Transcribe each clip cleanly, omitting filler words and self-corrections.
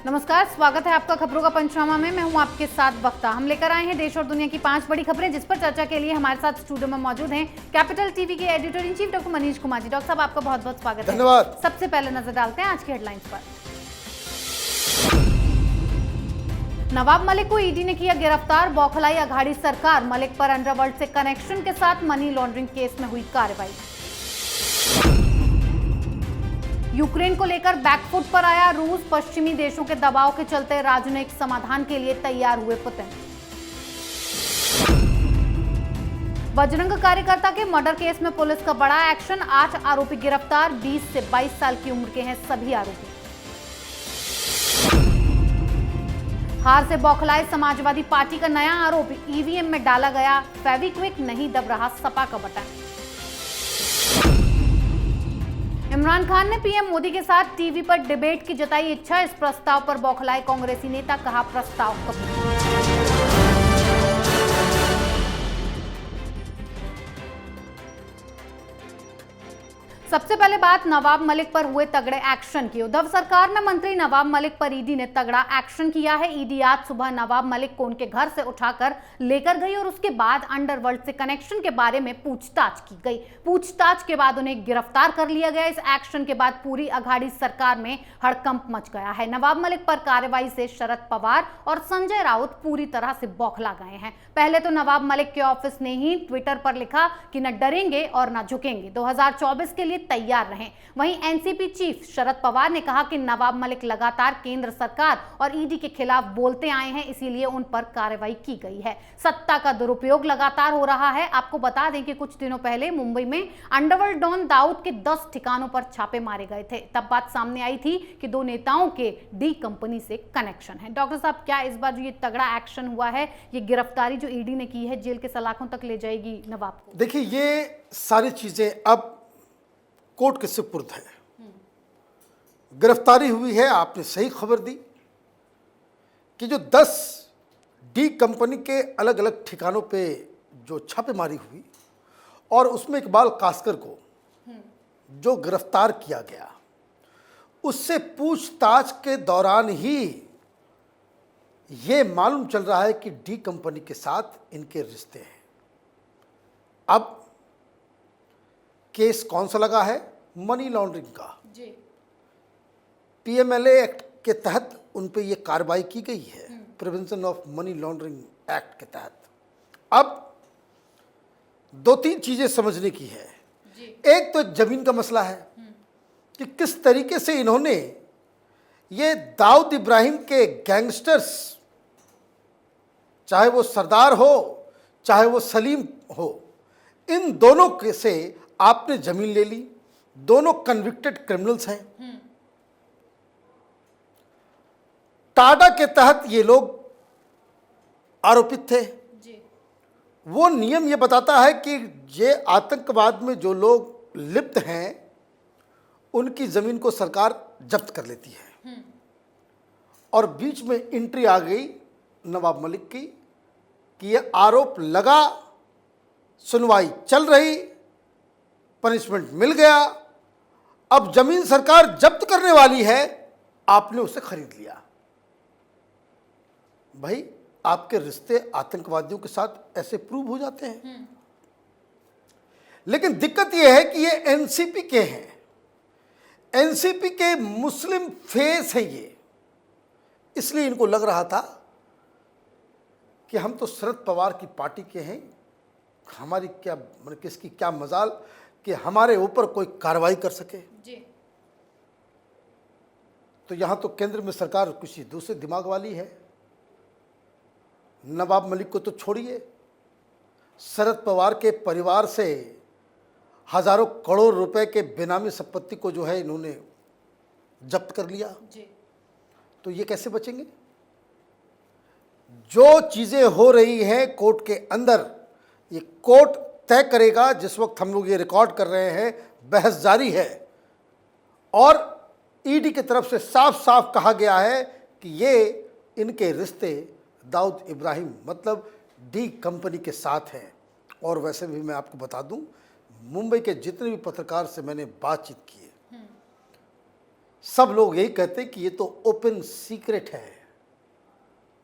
नमस्कार, स्वागत है आपका खबरों का पंचनामा में। मैं हूं आपके साथ वक्ता। हम लेकर आए हैं देश और दुनिया की 5 बड़ी खबरें, जिस पर चर्चा के लिए हमारे साथ स्टूडियो में मौजूद हैं कैपिटल टीवी के editor in chief doctor Manish Kumar ji. Doctor साहब, आपका बहुत बहुत स्वागत है। धन्यवाद। सबसे पहले नजर डालते हैं आज की हेडलाइंस पर। नवाब मलिक को ईडी ने किया गिरफ्तार, बौखलाई अघाड़ी सरकार। मलिक पर अंडरवर्ल्ड से कनेक्शन के साथ मनी लॉन्ड्रिंग केस में हुई कार्रवाई। यूक्रेन को लेकर बैकफुट पर आया रूस, पश्चिमी देशों के दबाव के चलते राजनयिक समाधान के लिए तैयार हुए पुतिन। बजरंग कार्यकर्ता के मर्डर केस में पुलिस का बड़ा एक्शन, 8 आरोपी गिरफ्तार, 20 से 22 साल की उम्र के हैं सभी आरोपी। हार से बौखलाए समाजवादी पार्टी का नया आरोप, ईवीएम में डाला गया फेविक्विक, नहीं दब रहा सपा का बटन। इमरान खान ने पीएम मोदी के साथ टीवी पर डिबेट की जताई इच्छा, इस प्रस्ताव पर बौखलाए कांग्रेसी नेता, कहा प्रस्ताव कबूल। सबसे पहले बात नवाब मलिक पर हुए तगड़े एक्शन की। उद्धव सरकार में मंत्री नवाब मलिक पर ईडी ने तगड़ा एक्शन किया है। ईडी आज सुबह नवाब मलिक को उनके घर से उठाकर लेकर गई और उसके बाद अंडरवर्ल्ड से कनेक्शन के बारे में पूछताछ की गई। पूछताछ के बाद उन्हें गिरफ्तार कर लिया गया। इस एक्शन के बाद पूरी अघाड़ी सरकार में हड़कंप मच गया है। नवाब मलिक पर कार्रवाई से शरद पवार और संजय राउत पूरी तरह से बौखला गए हैं। पहले तो नवाब मलिक के ऑफिस ने ही ट्विटर पर लिखा कि न डरेंगे और न झुकेंगे, 2024 के लिए तैयार रहें। वहीं एनसीपी चीफ शरद पवार ने कहा कि नवाब मलिक लगातार केंद्र सरकार और ईडी के खिलाफ बोलते आए हैं, इसीलिए उन पर कार्रवाई की गई है। सत्ता का दुरुपयोग लगातार हो रहा है। आपको बता दें कि कुछ दिनों पहले मुंबई में अंडरवर्ल्ड डॉन दाऊद के 10 ठिकानों पर छापे मारे गए थे। तब बात सामने आई थी कि 2 नेताओं के डी कंपनी से कनेक्शन है। डॉक्टर साहब, क्या इस बार जो ये तगड़ा एक्शन हुआ है, ये गिरफ्तारी जो ईडी ने की है, जेल के सलाखों तक ले जाएगी नवाब को? देखिए, ये सारी चीजें अब कोर्ट के सुपुर्द है। गिरफ्तारी हुई है, आपने सही खबर दी कि जो 10 डी कंपनी के अलग अलग ठिकानों पे जो छापेमारी हुई और उसमें इकबाल कास्कर को जो गिरफ्तार किया गया, उससे पूछताछ के दौरान ही ये मालूम चल रहा है कि डी कंपनी के साथ इनके रिश्ते हैं। अब केस कौन सा लगा है? मनी लॉन्ड्रिंग का जी। पीएमएलए एक्ट के तहत उन पे ये कार्रवाई की गई है, prevention of money laundering act के तहत। अब 2-3 चीजें समझने की है जी। एक तो जमीन का मसला है कि किस तरीके से इन्होंने ये दाऊद इब्राहिम के गैंगस्टर्स, चाहे वो सरदार हो चाहे वो सलीम हो, इन दोनों के से आपने जमीन ले ली। दोनों कन्विक्टेड क्रिमिनल्स हैं। टाडा के तहत ये लोग आरोपित थे जी। वो नियम ये बताता है कि ये आतंकवाद में जो लोग लिप्त हैं उनकी जमीन को सरकार जब्त कर लेती है। और बीच में एंट्री आ गई नवाब मलिक की कि ये आरोप लगा, सुनवाई चल रही, पनिशमेंट मिल गया, अब जमीन सरकार जब्त करने वाली है, आपने उसे खरीद लिया। भाई, आपके रिश्ते आतंकवादियों के साथ ऐसे प्रूव हो जाते हैं। लेकिन दिक्कत यह है कि ये एनसीपी के हैं, एनसीपी के मुस्लिम फेस है ये, इसलिए इनको लग रहा था कि हम तो शरद पवार की पार्टी के हैं, हमारी क्या, मतलब किसकी क्या मजाल कि हमारे ऊपर कोई कार्रवाई कर सके जी। तो यहां तो केंद्र में सरकार किसी दूसरे दिमाग वाली है। नवाब मलिक को तो छोड़िए, शरद पवार के परिवार से हजारों करोड़ रुपए के बेनामी संपत्ति को जो है इन्होंने जब्त कर लिया जी। तो ये कैसे बचेंगे? जो चीजें हो रही हैं कोर्ट के अंदर, ये कोर्ट तय करेगा। जिस वक्त हम लोग ये रिकॉर्ड कर रहे हैं, बहस जारी है और ईडी की तरफ से साफ साफ कहा गया है कि ये इनके रिश्ते दाऊद इब्राहिम मतलब डी कंपनी के साथ हैं। और वैसे भी मैं आपको बता दूं, मुंबई के जितने भी पत्रकार से मैंने बातचीत की है, सब लोग यही कहते हैं कि ये तो ओपन सीक्रेट है,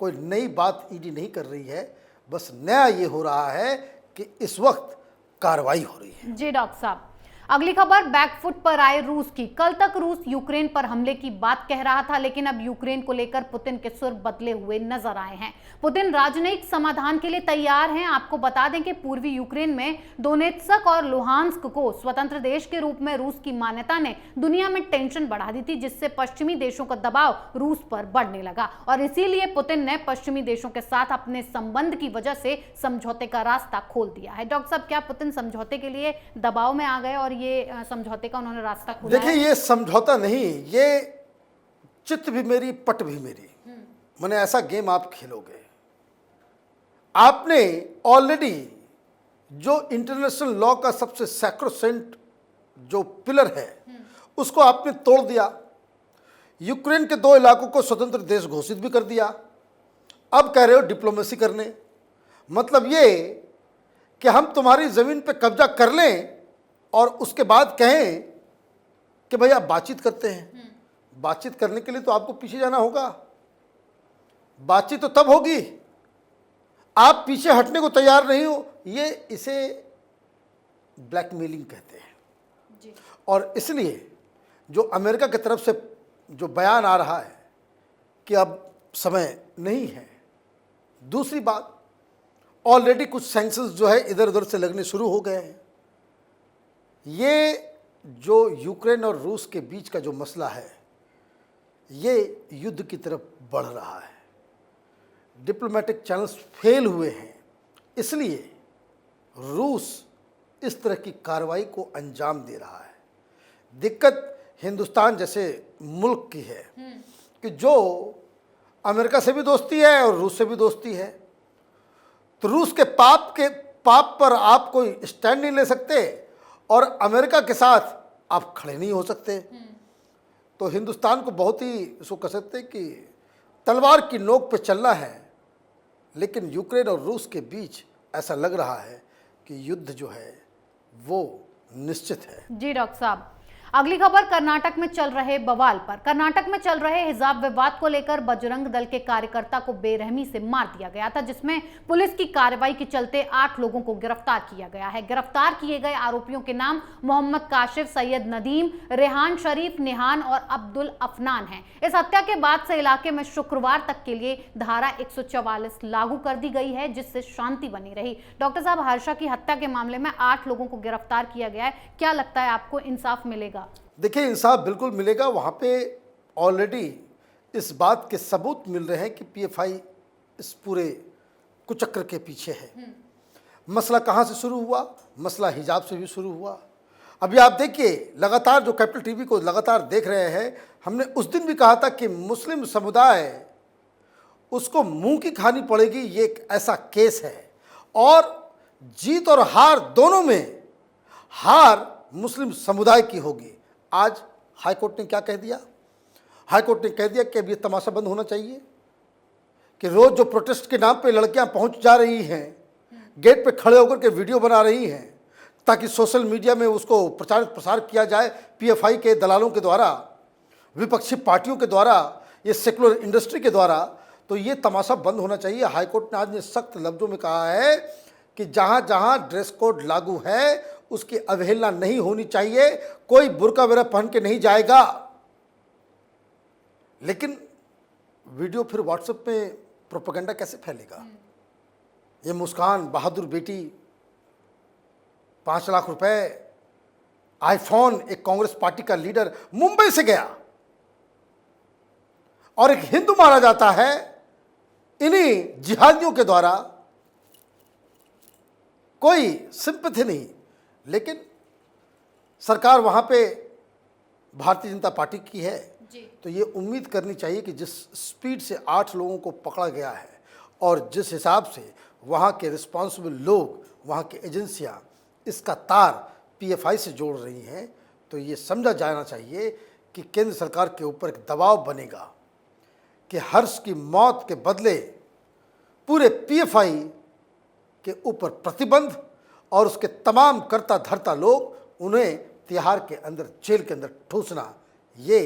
कोई नई बात ईडी नहीं कर रही है, बस नया ये हो रहा है कि इस वक्त कार्रवाई हो रही है। जी डॉक्टर साहब, अगली खबर बैकफुट पर आए रूस की। कल तक रूस यूक्रेन पर हमले की बात कह रहा था, लेकिन अब यूक्रेन को लेकर पुतिन के सुर बदले हुए नजर आए हैं। पुतिन राजनयिक समाधान के लिए तैयार हैं। आपको बता दें कि पूर्वी यूक्रेन में दोनेत्स्क और लुहांस्क को स्वतंत्र देश के रूप में रूस की मान्यता ने दुनिया में टेंशन बढ़ा दी थी, जिससे पश्चिमी देशों का दबाव रूस पर बढ़ने लगा और इसीलिए पुतिन ने पश्चिमी देशों के साथ अपने संबंध की वजह से समझौते का रास्ता खोल दिया है। डॉक्टर साहब, क्या पुतिन समझौते के लिए दबाव में आ गए और ये समझौते का उन्होंने रास्ता खोला? देखिए, ये समझौता नहीं, ये चित भी मेरी पट भी मेरी। मैंने ऐसा गेम आप खेलोगे, आपने ऑलरेडी जो इंटरनेशनल लॉ का सबसे सैक्रोसेंट जो पिलर है उसको आपने तोड़ दिया। यूक्रेन के 2 इलाकों को स्वतंत्र देश घोषित भी कर दिया। अब कह रहे हो डिप्लोमेसी करने, मतलब ये कि हम तुम्हारी जमीन पे कब्जा कर लें और उसके बाद कहें कि भाई आप बातचीत करते हैं। बातचीत करने के लिए तो आपको पीछे जाना होगा। बातचीत तो तब होगी, आप पीछे हटने को तैयार नहीं हो। ये इसे ब्लैकमेलिंग कहते हैं जी। और इसलिए जो अमेरिका की तरफ से जो बयान आ रहा है कि अब समय नहीं है। दूसरी बात, ऑलरेडी कुछ सैंक्शंस जो है इधर उधर से लगने शुरू हो गए हैं। ये जो यूक्रेन और रूस के बीच का जो मसला है, ये युद्ध की तरफ बढ़ रहा है। डिप्लोमेटिक चैनल्स फेल हुए हैं, इसलिए रूस इस तरह की कार्रवाई को अंजाम दे रहा है। दिक्कत हिंदुस्तान जैसे मुल्क की है कि जो अमेरिका से भी दोस्ती है और रूस से भी दोस्ती है, तो रूस के पाप पर आप कोई स्टैंड नहीं ले सकते और अमेरिका के साथ आप खड़े नहीं हो सकते। तो हिंदुस्तान को बहुत ही इसको कह सकते हैं कि तलवार की नोक पे चलना है। लेकिन यूक्रेन और रूस के बीच ऐसा लग रहा है कि युद्ध जो है वो निश्चित है। जी डॉक्टर साहब, अगली खबर कर्नाटक में चल रहे बवाल पर। कर्नाटक में चल रहे हिजाब विवाद को लेकर बजरंग दल के कार्यकर्ता को बेरहमी से मार दिया गया था, जिसमें पुलिस की कार्रवाई के चलते 8 लोगों को गिरफ्तार किया गया है। गिरफ्तार किए गए आरोपियों के नाम मोहम्मद काशिफ, सैयद नदीम, रेहान शरीफ, निहान और अब्दुल अफनान हैं। इस हत्या के बाद से इलाके में शुक्रवार तक के लिए धारा 144 लागू कर दी गई है, जिससे शांति बनी रही। डॉक्टर साहब, हर्षा की हत्या के मामले में 8 लोगों को गिरफ्तार किया गया है। क्या लगता है आपको, इंसाफ मिलेगा? देखिए, इंसाफ बिल्कुल मिलेगा। वहाँ पे ऑलरेडी इस बात के सबूत मिल रहे हैं कि पीएफआई इस पूरे कुचक्र के पीछे है। मसला कहाँ से शुरू हुआ? मसला हिजाब से भी शुरू हुआ। अभी आप देखिए, लगातार जो कैपिटल टीवी को लगातार देख रहे हैं, हमने उस दिन भी कहा था कि मुस्लिम समुदाय उसको मुंह की खानी पड़ेगी। ये एक ऐसा केस है और जीत और हार दोनों में हार मुस्लिम समुदाय की होगी। आज हाईकोर्ट ने क्या कह दिया? हाईकोर्ट ने कह दिया कि अब ये तमाशा बंद होना चाहिए कि रोज जो प्रोटेस्ट के नाम पे लड़कियां पहुंच जा रही हैं, गेट पे खड़े होकर के वीडियो बना रही हैं ताकि सोशल मीडिया में उसको प्रचार प्रसार किया जाए पीएफआई के दलालों के द्वारा, विपक्षी पार्टियों के द्वारा, ये सेकुलर इंडस्ट्री के द्वारा। तो ये तमाशा बंद होना चाहिए। हाईकोर्ट ने आज ने सख्त लफ्जों में कहा है कि जहाँ जहाँ ड्रेस कोड लागू है उसकी अवहेलना नहीं होनी चाहिए। कोई बुर्का वगैरह पहन के नहीं जाएगा। लेकिन वीडियो फिर व्हाट्सएप में प्रोपेगेंडा कैसे फैलेगा? ये मुस्कान बहादुर बेटी 5 लाख रुपए, आईफोन, एक कांग्रेस पार्टी का लीडर मुंबई से गया और एक हिंदू मारा जाता है इन्हीं जिहादियों के द्वारा। कोई सिंपैथी नहीं। लेकिन सरकार वहाँ पे भारतीय जनता पार्टी की है जी। तो ये उम्मीद करनी चाहिए कि जिस स्पीड से 8 लोगों को पकड़ा गया है और जिस हिसाब से वहाँ के रिस्पॉन्सिबल लोग, वहाँ की एजेंसियाँ इसका तार पीएफआई से जोड़ रही हैं, तो ये समझा जाना चाहिए कि केंद्र सरकार के ऊपर एक दबाव बनेगा कि हर्ष की मौत के बदले पूरे पीएफआई के ऊपर प्रतिबंध और उसके तमाम कर्ता धर्ता लोग उन्हें तिहाड़ के अंदर, जेल के अंदर ठूसना, ये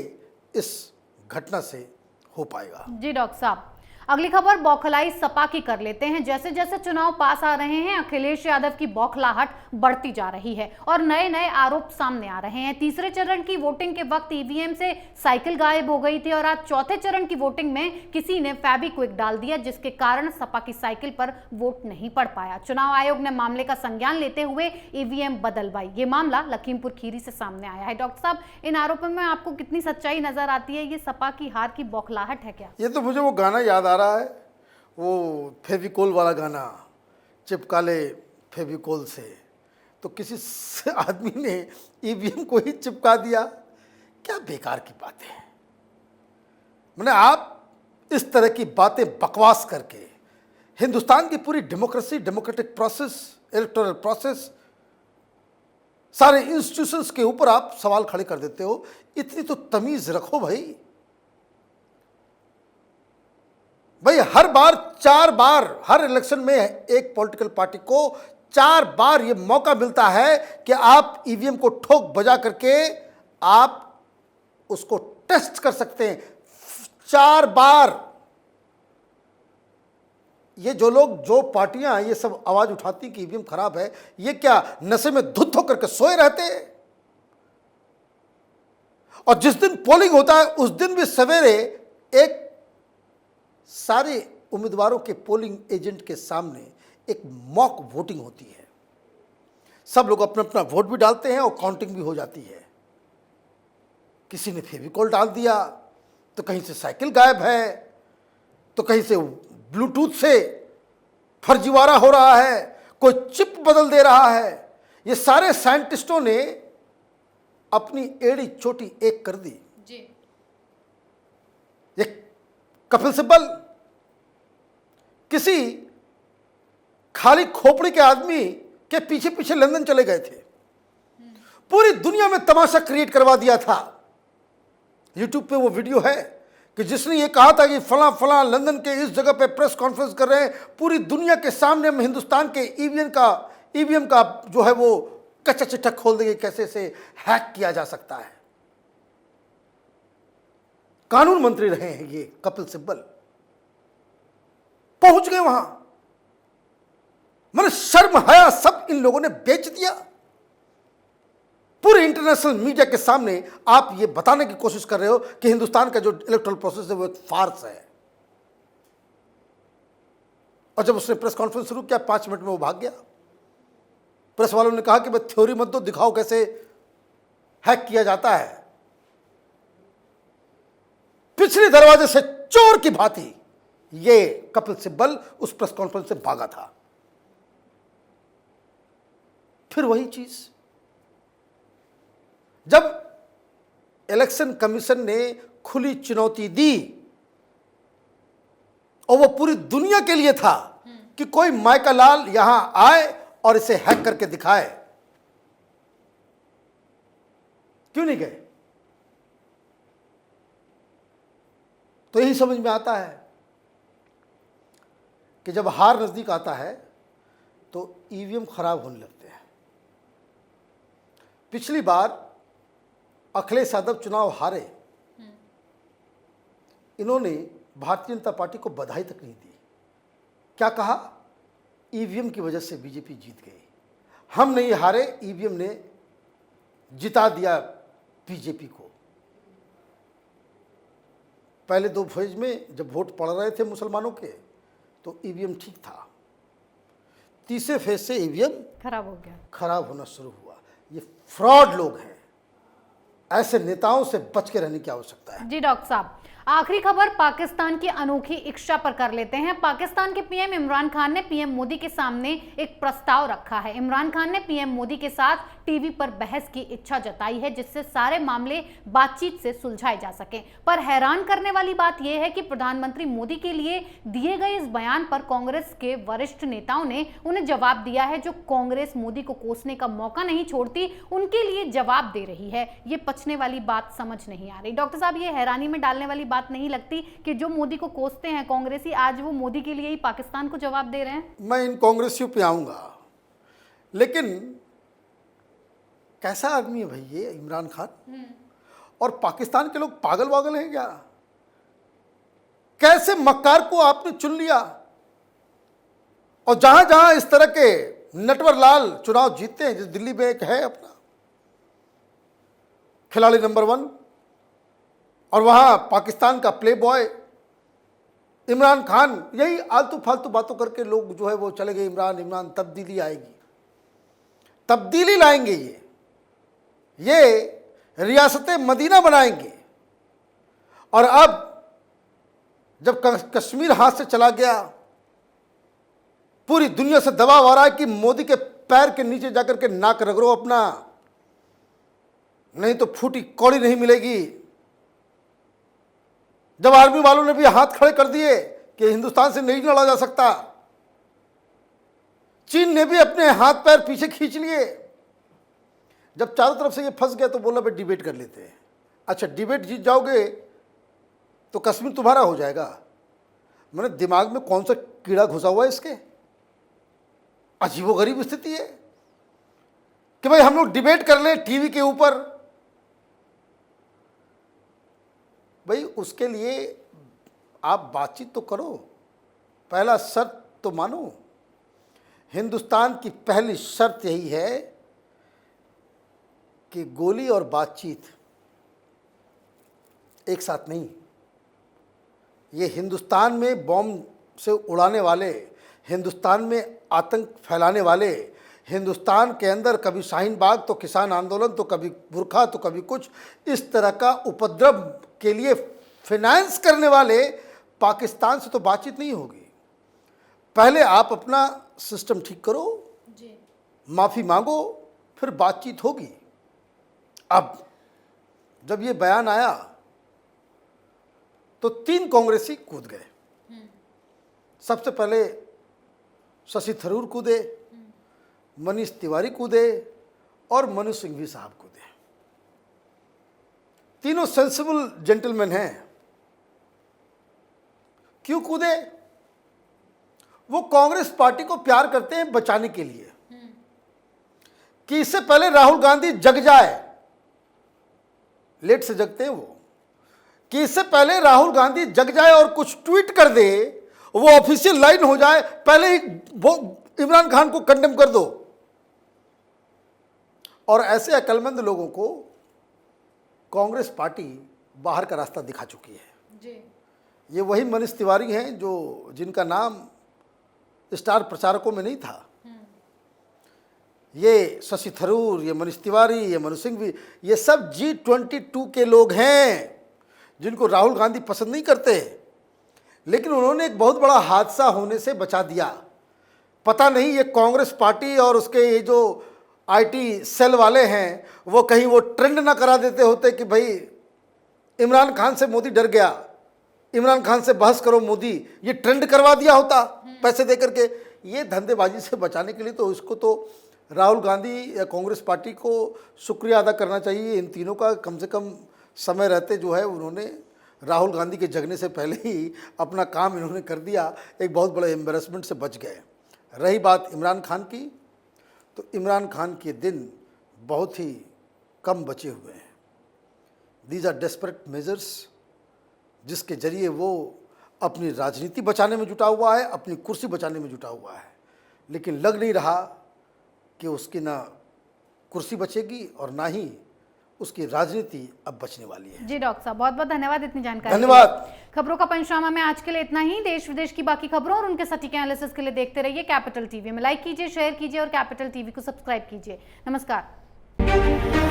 इस घटना से हो पाएगा। जी डॉक्टर साहब, अगली खबर बौखलाई सपा की कर लेते हैं। जैसे जैसे चुनाव पास आ रहे हैं, अखिलेश यादव की बौखलाहट बढ़ती जा रही है और नए नए आरोप सामने आ रहे हैं। तीसरे चरण की वोटिंग के वक्त ईवीएम से साइकिल गायब हो गई थी और आज चौथे चरण की वोटिंग में किसी ने फेविक्विक डाल दिया, जिसके कारण सपा की साइकिल पर वोट नहीं पड़ पाया। चुनाव आयोग ने मामले का संज्ञान लेते हुए ईवीएम बदलवाई। ये मामला लखीमपुर खीरी से सामने आया है। डॉक्टर साहब, इन आरोपों में आपको कितनी सच्चाई नजर आती है? ये सपा की हार की बौखलाहट है क्या? ये तो मुझे वो गाना याद आ रहा है, वो फेविकोल वाला गाना, चिपका ले फेविकोल से। तो किसी आदमी ने ईवीएम को ही चिपका दिया। क्या बेकार की बातें हैं। मैंने आप इस तरह की बातें बकवास करके हिंदुस्तान की पूरी democracy, democratic process, electoral process, सारे इंस्टीट्यूशंस के ऊपर आप सवाल खड़े कर देते हो। इतनी तो तमीज रखो भाई। हर बार 4 बार, हर इलेक्शन में एक पॉलिटिकल पार्टी को 4 बार ये मौका मिलता है कि आप ईवीएम को ठोक बजा करके आप उसको टेस्ट कर सकते हैं। 4 बार ये जो लोग, जो पार्टियां ये सब आवाज उठाती कि ईवीएम खराब है, ये क्या नशे में धुत होकर के सोए रहते हैं? और जिस दिन पोलिंग होता है उस दिन भी सवेरे एक सारे उम्मीदवारों के पोलिंग एजेंट के सामने एक मॉक वोटिंग होती है। सब लोग अपना अपना वोट भी डालते हैं और काउंटिंग भी हो जाती है। किसी ने फेविकॉल डाल दिया, तो कहीं से साइकिल गायब है, तो कहीं से ब्लूटूथ से फर्जीवाड़ा हो रहा है, कोई चिप बदल दे रहा है। ये सारे साइंटिस्टों ने अपनी एड़ी चोटी एक कर दी। जी। ये कपिल सिब्बल किसी खाली खोपड़ी के आदमी के पीछे पीछे लंदन चले गए थे। पूरी दुनिया में तमाशा क्रिएट करवा दिया था। यूट्यूब पे वो वीडियो है कि जिसने ये कहा था कि फला फला लंदन के इस जगह पे प्रेस कॉन्फ्रेंस कर रहे हैं, पूरी दुनिया के सामने हम हिंदुस्तान के ईवीएम का जो है वो कच्चा चिट्ठा खोल देंगे, कैसे से हैक किया जा सकता है। कानून मंत्री रहे हैं ये कपिल सिब्बल, पहुंच गए वहां। मैंने शर्म हया सब इन लोगों ने बेच दिया। पूरे इंटरनेशनल मीडिया के सामने आप ये बताने की कोशिश कर रहे हो कि हिंदुस्तान का जो इलेक्टोरल प्रोसेस है वो एक फार्स है। और जब उसने प्रेस कॉन्फ्रेंस शुरू किया, 5 मिनट में वो भाग गया। प्रेस वालों ने कहा कि भाई थ्योरी मत दो, दिखाओ कैसे हैक किया जाता है। पिछले दरवाजे से चोर की भांति ये कपिल सिब्बल उस प्रेस कॉन्फ्रेंस से भागा था। फिर वही चीज, जब इलेक्शन कमीशन ने खुली चुनौती दी और वो पूरी दुनिया के लिए था कि कोई माइका लाल यहां आए और इसे हैक करके दिखाए, क्यों नहीं गए? तो यही समझ में आता है कि जब हार नजदीक आता है तो ईवीएम खराब होने लगते हैं। पिछली बार अखिलेश यादव चुनाव हारे, इन्होंने भारतीय जनता पार्टी को बधाई तक नहीं दी। क्या कहा? ईवीएम की वजह से बीजेपी जीत गई। हम नहीं हारे, ईवीएम ने जिता दिया बीजेपी को। पहले 2 फेज में जब वोट पड़ रहे थे मुसलमानों के तो ईवीएम ठीक था। तीसरे फेज से ईवीएम खराब हो गया, खराब होना शुरू हुआ। ये फ्रॉड लोग हैं, ऐसे नेताओं से बच के रहने की आवश्यकता है। जी डॉक्टर साहब, आखिरी खबर पाकिस्तान की अनोखी इच्छा पर कर लेते हैं। पाकिस्तान के पीएम इमरान खान ने पीएम मोदी के सामने एक प्रस्ताव रखा है। इमरान खान ने पीएम मोदी के साथ टीवी पर बहस की इच्छा जताई है, जिससे सारे मामले बातचीत से सुलझाए जा सकें। पर हैरान करने वाली बात यह है कि प्रधानमंत्री मोदी के लिए दिए गए इस बयान पर कांग्रेस के वरिष्ठ नेताओं ने उन्हें जवाब दिया है। जो कांग्रेस मोदी को कोसने का मौका नहीं छोड़ती, उनके लिए जवाब दे रही है। ये पचने वाली बात समझ नहीं आ रही। डॉक्टर साहब, ये हैरानी में डालने वाली बात नहीं लगती कि जो मोदी को कोसते हैं कांग्रेसी, आज वो मोदी के लिए ही पाकिस्तान को जवाब दे रहे हैं? मैं इन कांग्रेसियों पे आऊंगा, लेकिन कैसा आदमी है भाई ये इमरान खान? और पाकिस्तान के लोग पागल वागल हैं क्या? कैसे मक्कार को आपने चुन लिया? और जहां जहां इस तरह के नटवर लाल चुनाव जीतते हैं, जैसे दिल्ली में एक है अपना खिलाड़ी नंबर 1, और वहां पाकिस्तान का प्ले बॉय इमरान खान, यही आलतू फालतू बातों करके लोग जो है वो चले गए। इमरान इमरान, तब्दीली आएगी, तब्दीली लाएंगे, ये रियासत मदीना बनाएंगे। और अब जब कश्मीर हाथ से चला गया, पूरी दुनिया से दबाव आ रहा है कि मोदी के पैर के नीचे जाकर के नाक रगड़ो अपना, नहीं तो फूटी कौड़ी नहीं मिलेगी। जब आर्मी वालों ने भी हाथ खड़े कर दिए कि हिंदुस्तान से नहीं लड़ा जा सकता, चीन ने भी अपने हाथ पैर पीछे खींच लिए। जब चारों तरफ से ये फंस गया तो बोला भाई डिबेट कर लेते हैं। अच्छा, डिबेट जीत जाओगे तो कश्मीर तुम्हारा हो जाएगा। मैंने दिमाग में कौन सा कीड़ा घुसा हुआ है इसके? अजीबोगरीब स्थिति है कि भाई हम लोग डिबेट कर लें टीवी के ऊपर। भाई उसके लिए आप बातचीत तो करो, पहला शर्त तो मानो। हिंदुस्तान की पहली शर्त यही है कि गोली और बातचीत एक साथ नहीं। ये हिंदुस्तान में बॉम्ब से उड़ाने वाले, हिंदुस्तान में आतंक फैलाने वाले, हिंदुस्तान के अंदर कभी शाहीन बाग तो किसान आंदोलन तो कभी बुरखा तो कभी कुछ, इस तरह का उपद्रव के लिए फिनांस करने वाले पाकिस्तान से तो बातचीत नहीं होगी। पहले आप अपना सिस्टम ठीक करो, माफ़ी मांगो, फिर बातचीत होगी। अब जब ये बयान आया तो 3 कांग्रेसी कूद गए। सबसे पहले शशि थरूर कूदे, मनीष तिवारी कूदे और मनु सिंघवी साहब कूदे। तीनों सेंसिबल जेंटलमैन हैं। क्यों कूदे? वो कांग्रेस पार्टी को प्यार करते हैं बचाने के लिए कि इससे पहले राहुल गांधी जग जाए, लेट से जगते हैं वो, कि इससे पहले राहुल गांधी जग जाए और कुछ ट्वीट कर दे, वो ऑफिशियल लाइन हो जाए, पहले ही वो इमरान खान को कंडेम कर दो। और ऐसे अक्लमंद लोगों को कांग्रेस पार्टी बाहर का रास्ता दिखा चुकी है जी। ये वही मनीष तिवारी हैं जिनका नाम स्टार प्रचारकों में नहीं था। ये शशि थरूर, ये मनीष तिवारी, ये मनु सिंघवी, ये सब G22 के लोग हैं जिनको राहुल गांधी पसंद नहीं करते, लेकिन उन्होंने एक बहुत बड़ा हादसा होने से बचा दिया। पता नहीं ये कांग्रेस पार्टी और उसके ये जो IT सेल वाले हैं वो कहीं वो ट्रेंड ना करा देते होते कि भाई इमरान खान से मोदी डर गया, इमरान खान से बहस करो मोदी, ये ट्रेंड करवा दिया होता पैसे दे करके। ये धंधेबाजी से बचाने के लिए तो इसको तो राहुल गांधी या कांग्रेस पार्टी को शुक्रिया अदा करना चाहिए। इन तीनों का कम से कम समय रहते जो है उन्होंने राहुल गांधी के जगने से पहले ही अपना काम इन्होंने कर दिया, एक बहुत बड़े एम्बेरसमेंट से बच गए। रही बात इमरान खान की, तो इमरान खान के दिन बहुत ही कम बचे हुए हैं। दीज आर डेस्परेट मेजर्स जिसके जरिए वो अपनी राजनीति बचाने में जुटा हुआ है, अपनी कुर्सी बचाने में जुटा हुआ है, लेकिन लग नहीं रहा कि उसकी ना कुर्सी बचेगी और ना ही उसकी राजनीति अब बचने वाली है। जी डॉक्टर साहब, बहुत बहुत धन्यवाद इतनी जानकारी। धन्यवाद। खबरों का पंचनामा में आज के लिए इतना ही। देश विदेश की बाकी खबरों और उनके सटीक एनालिसिस के लिए देखते रहिए कैपिटल टीवी में। लाइक कीजिए, शेयर कीजिए और कैपिटल टीवी को सब्सक्राइब कीजिए। नमस्कार।